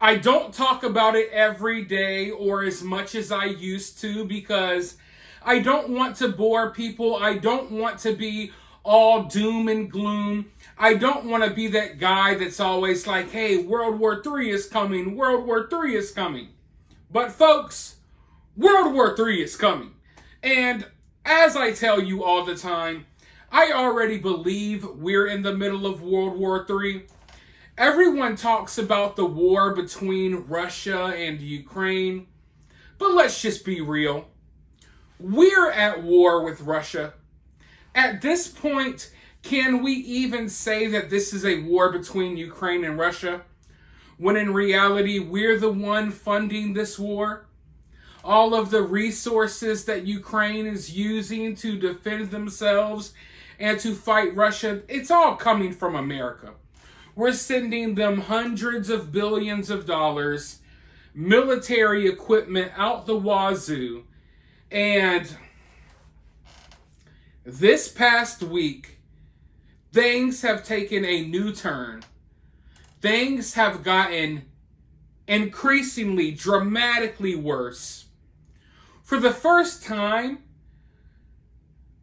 I don't talk about it every day or as much as I used to because I don't want to bore people. I don't want to be all doom and gloom. I don't want to be that guy that's always like, hey, World War III is coming. World War III is coming. But folks, World War III is coming. And as I tell you all the time, I already believe we're in the middle of World War III. Everyone talks about the war between Russia and Ukraine. But let's just be real. We're at war with Russia. At this point, can we even say that this is a war between Ukraine and Russia? When in reality, we're the one funding this war? All of the resources that Ukraine is using to defend themselves and to fight Russia, it's all coming from America. We're sending them hundreds of billions of dollars, military equipment out the wazoo, and this past week, things have taken a new turn. Things have gotten increasingly, dramatically worse. For the first time,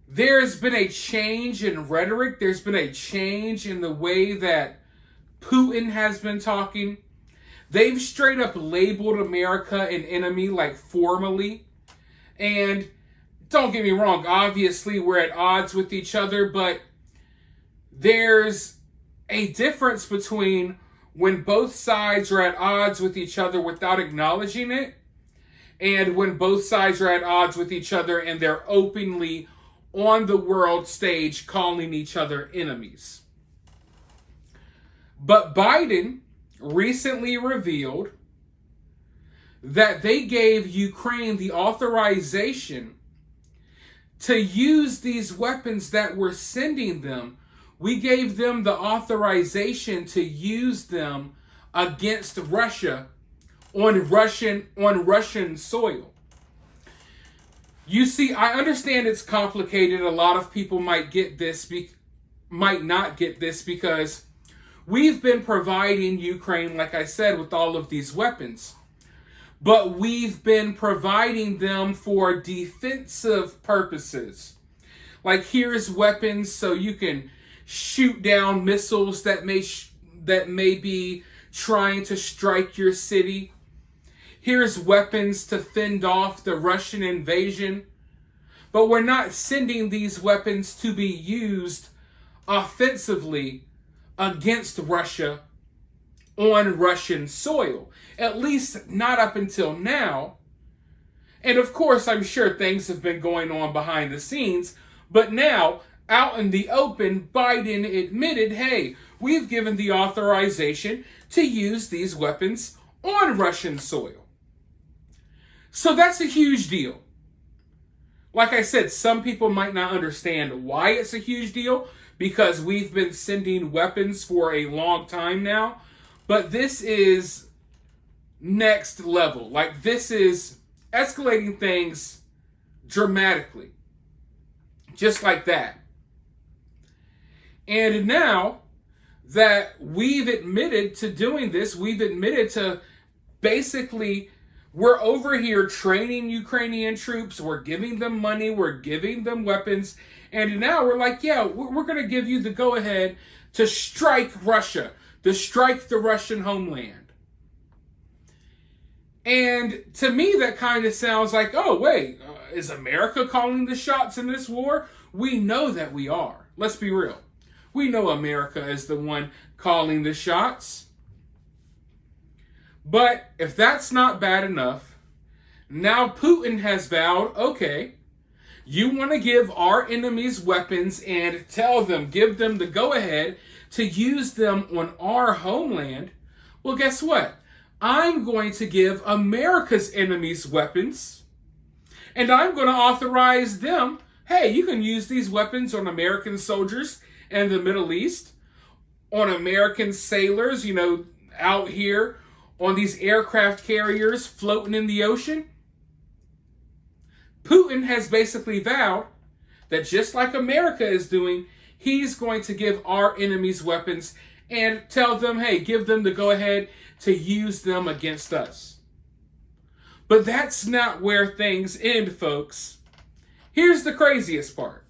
there's been a change in rhetoric. There's been a change in the way that Putin has been talking. They've straight up labeled America an enemy, like formally. And don't get me wrong, obviously we're at odds with each other, but there's a difference between when both sides are at odds with each other without acknowledging it, and when both sides are at odds with each other and they're openly on the world stage calling each other enemies. But Biden recently revealed that they gave Ukraine the authorization to use these weapons that we're sending them. We gave them the authorization to use them against Russia on Russian soil. You see, I understand it's complicated. A lot of people might not get this because we've been providing Ukraine, like I said, with all of these weapons. But we've been providing them for defensive purposes. Like, here's weapons so you can shoot down missiles that may be trying to strike your city. Here's weapons to fend off the Russian invasion. But we're not sending these weapons to be used offensively against Russia on Russian soil. At least not up until now. And of course, I'm sure things have been going on behind the scenes. But now, out in the open, Biden admitted, hey, we've given the authorization to use these weapons on Russian soil. So that's a huge deal. Like I said, some people might not understand why it's a huge deal because we've been sending weapons for a long time now. But this is next level. Like, this is escalating things dramatically. Just like that. And now that we've admitted to doing this, we've admitted to basically, we're over here training Ukrainian troops, we're giving them money, we're giving them weapons, and now we're like, yeah, we're going to give you the go-ahead to strike Russia, to strike the Russian homeland. And to me, that kind of sounds like, oh, wait, is America calling the shots in this war? We know that we are. Let's be real. We know America is the one calling the shots. But if that's not bad enough, now Putin has vowed, okay, you want to give our enemies weapons and tell them, give them the go-ahead to use them on our homeland. Well, guess what? I'm going to give America's enemies weapons, and I'm going to authorize them, hey, you can use these weapons on American soldiers in the Middle East, on American sailors, out here on these aircraft carriers floating in the ocean. Putin has basically vowed that just like America is doing, he's going to give our enemies weapons and tell them, hey, give them the go-ahead to use them against us. But that's not where things end, folks. Here's the craziest part.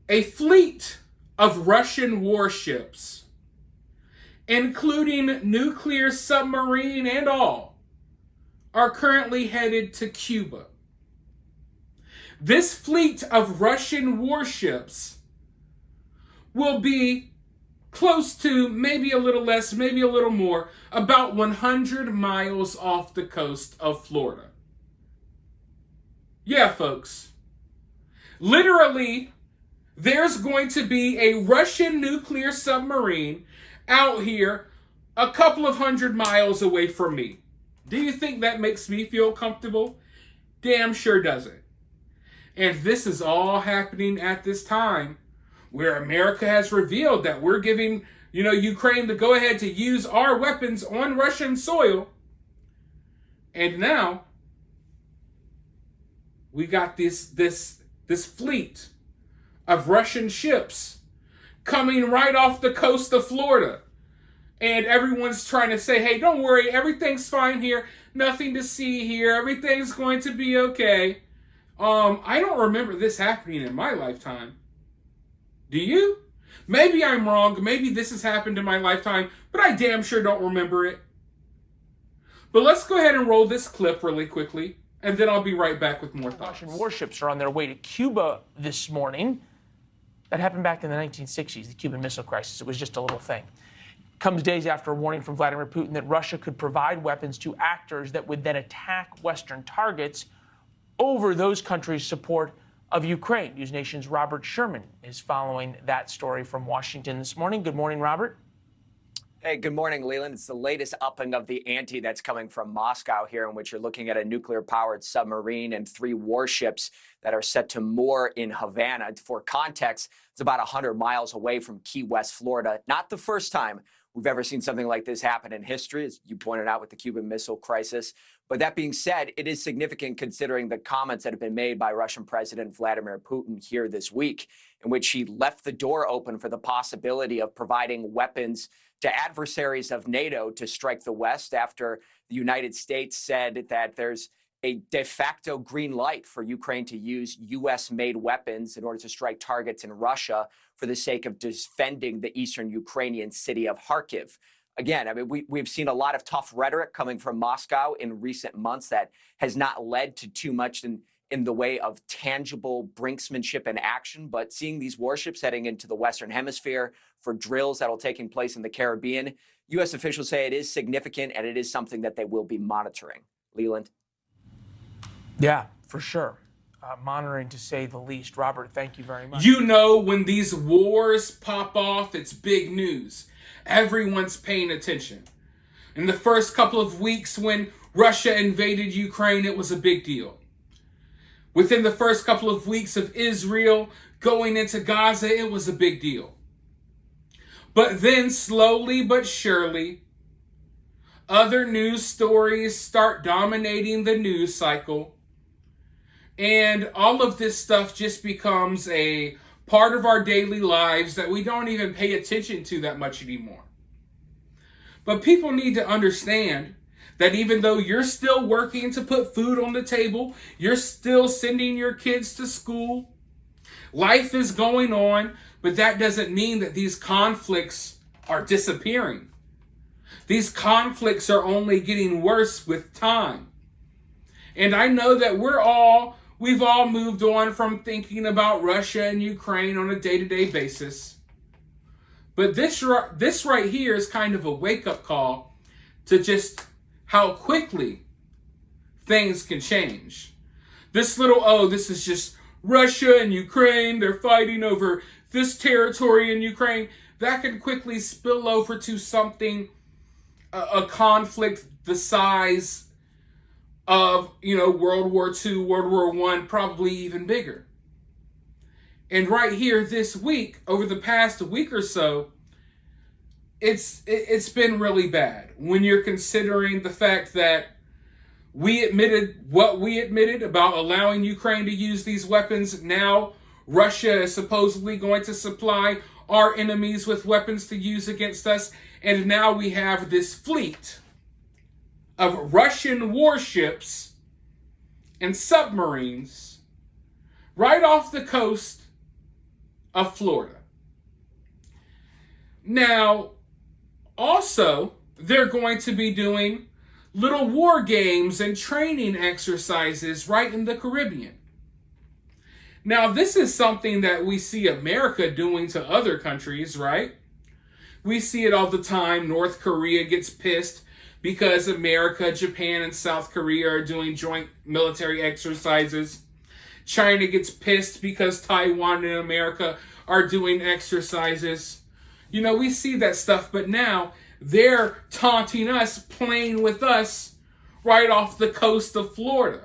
A fleet of Russian warships, including nuclear submarine and all, are currently headed to Cuba. This fleet of Russian warships will be close to, maybe a little less, maybe a little more, about 100 miles off the coast of Florida. Yeah, folks. Literally, there's going to be a Russian nuclear submarine out here a couple of 100 miles away from me. Do you think that makes me feel comfortable? Damn sure doesn't. And this is all happening at this time where America has revealed that we're giving, Ukraine the go-ahead to use our weapons on Russian soil. And now we got this fleet of Russian ships coming right off the coast of Florida. And everyone's trying to say, hey, don't worry, everything's fine here. Nothing to see here. Everything's going to be okay. I don't remember this happening in my lifetime. Do you? Maybe I'm wrong. Maybe this has happened in my lifetime, but I damn sure don't remember it. But let's go ahead and roll this clip really quickly, and then I'll be right back with more thoughts. Russian warships are on their way to Cuba this morning. That happened back in the 1960s, the Cuban Missile Crisis. It was just a little thing. Comes days after a warning from Vladimir Putin that Russia could provide weapons to actors that would then attack Western targets over those countries' support of Ukraine. News Nation's Robert Sherman is following that story from Washington this morning. Good morning, Robert. Hey, good morning, Leland. It's the latest upping of the ante that's coming from Moscow here, in which you're looking at a nuclear-powered submarine and 3 warships that are set to moor in Havana. For context, it's about 100 miles away from Key West, Florida. Not the first time we've ever seen something like this happen in history, as you pointed out with the Cuban Missile Crisis. But that being said, it is significant considering the comments that have been made by Russian President Vladimir Putin here this week, in which he left the door open for the possibility of providing weapons to adversaries of NATO to strike the West after the United States said that there's a de facto green light for Ukraine to use U.S.-made weapons in order to strike targets in Russia for the sake of defending the eastern Ukrainian city of Kharkiv. Again, I mean, we've seen a lot of tough rhetoric coming from Moscow in recent months that has not led to too much in the way of tangible brinksmanship and action. But seeing these warships heading into the Western Hemisphere for drills that will taking place in the Caribbean, U.S. officials say it is significant and it is something that they will be monitoring. Leland? Yeah, for sure. Monitoring, to say the least. Robert, thank you very much. When these wars pop off, it's big news. Everyone's paying attention. In the first couple of weeks when Russia invaded Ukraine, it was a big deal. Within the first couple of weeks of Israel going into Gaza, it was a big deal. But then slowly but surely, other news stories start dominating the news cycle. And all of this stuff just becomes a part of our daily lives that we don't even pay attention to that much anymore. But people need to understand that even though you're still working to put food on the table, you're still sending your kids to school, life is going on, but that doesn't mean that these conflicts are disappearing. These conflicts are only getting worse with time. And I know that we've all moved on from thinking about Russia and Ukraine on a day-to-day basis. But this right here is kind of a wake-up call to just how quickly things can change. This is just Russia and Ukraine, they're fighting over this territory in Ukraine. That can quickly spill over to something, a conflict the size of, World War II, World War I, probably even bigger. And right here this week, over the past week or so, it's been really bad when you're considering the fact that we admitted what we admitted about allowing Ukraine to use these weapons. Now Russia is supposedly going to supply our enemies with weapons to use against us. And now we have this fleet of Russian warships and submarines right off the coast of Florida. Now, also, they're going to be doing little war games and training exercises right in the Caribbean. Now, this is something that we see America doing to other countries, right? We see it all the time. North Korea gets pissed because America, Japan, and South Korea are doing joint military exercises. China gets pissed because Taiwan and America are doing exercises. You know, we see that stuff, but now they're taunting us, playing with us right off the coast of Florida.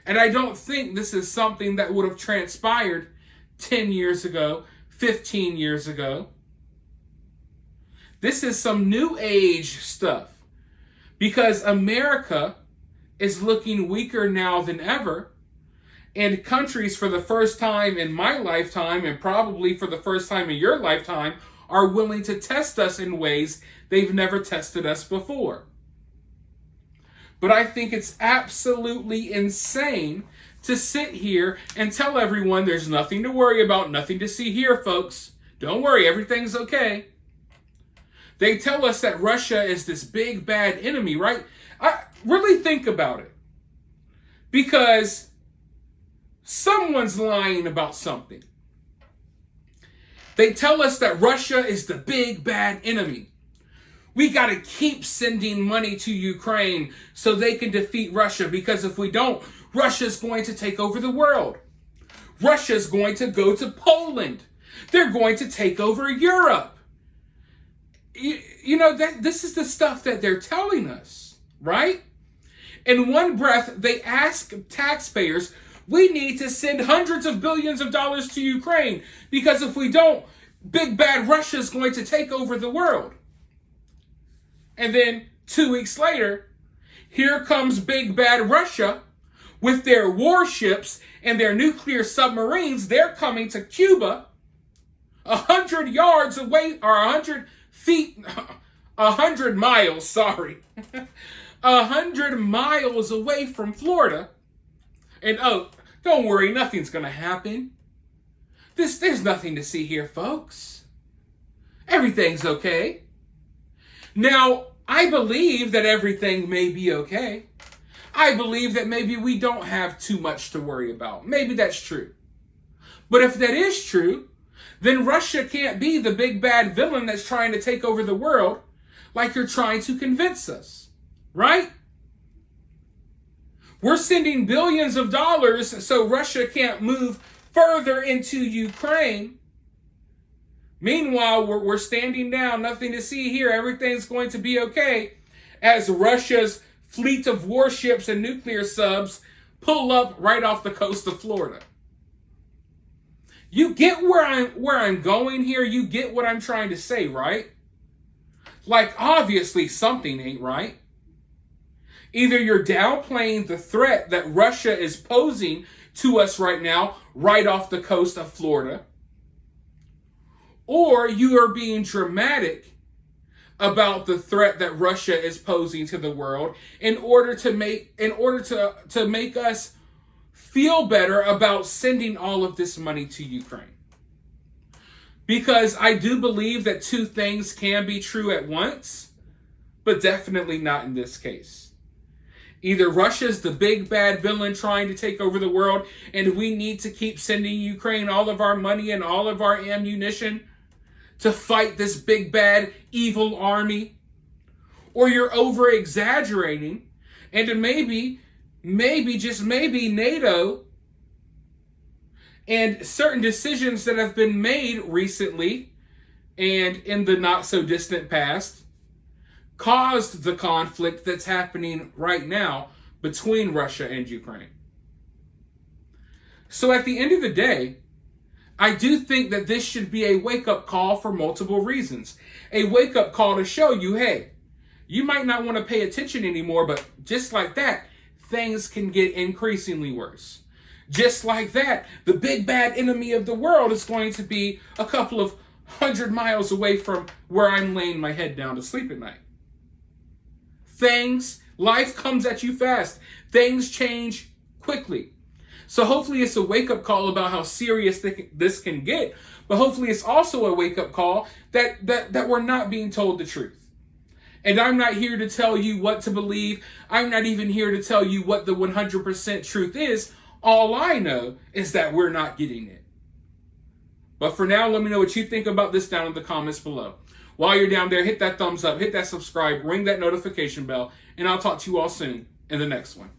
And I don't think this is something that would have transpired 10 years ago, 15 years ago. This is some new age stuff because America is looking weaker now than ever. And countries, for the first time in my lifetime, and probably for the first time in your lifetime, are willing to test us in ways they've never tested us before. But I think it's absolutely insane to sit here and tell everyone there's nothing to worry about, nothing to see here, folks. Don't worry, everything's okay. They tell us that Russia is this big bad enemy, right? Really think about it. Because someone's lying about something. They tell us that Russia is the big bad enemy. We got to keep sending money to Ukraine so they can defeat Russia, because if we don't, Russia's going to take over the world. Russia's going to go to Poland. They're going to take over Europe. You know, this is the stuff that they're telling us, right? In one breath, they ask taxpayers, we need to send hundreds of billions of dollars to Ukraine, because if we don't, big bad Russia is going to take over the world. And then 2 weeks later, here comes big bad Russia with their warships and their nuclear submarines. They're coming to Cuba 100 yards away, or 100 feet, 100 miles, sorry. 100 miles away from Florida. And oh, don't worry, nothing's going to happen. There's nothing to see here, folks. Everything's okay. Now, I believe that everything may be okay. I believe that maybe we don't have too much to worry about. Maybe that's true. But if that is true, then Russia can't be the big bad villain that's trying to take over the world like you're trying to convince us, right? We're sending billions of dollars so Russia can't move further into Ukraine. Meanwhile, we're standing down, nothing to see here, everything's going to be okay, as Russia's fleet of warships and nuclear subs pull up right off the coast of Florida. You get where I'm going here? You get what I'm trying to say, right? Like, obviously something ain't right. Either you're downplaying the threat that Russia is posing to us right now, right off the coast of Florida, or you are being dramatic about the threat that Russia is posing to the world in order to make us feel better about sending all of this money to Ukraine. Because I do believe that two things can be true at once, but definitely not in this case. Either Russia's the big bad villain trying to take over the world, and we need to keep sending Ukraine all of our money and all of our ammunition to fight this big bad evil army, or you're over exaggerating, and maybe just maybe NATO and certain decisions that have been made recently and in the not so distant past caused the conflict that's happening right now between Russia and Ukraine. So at the end of the day, I do think that this should be a wake-up call for multiple reasons. A wake-up call to show you, hey, you might not want to pay attention anymore, but just like that, things can get increasingly worse. Just like that, the big bad enemy of the world is going to be a couple of 100 miles away from where I'm laying my head down to sleep at night. Life comes at you fast. Things change quickly. So hopefully it's a wake-up call about how serious this can get, but hopefully it's also a wake-up call that we're not being told the truth. And I'm not here to tell you what to believe. I'm not even here to tell you what the 100% truth is. All I know is that we're not getting it. But for now, let me know what you think about this down in the comments below. While you're down there, hit that thumbs up, hit that subscribe, ring that notification bell, and I'll talk to you all soon in the next one.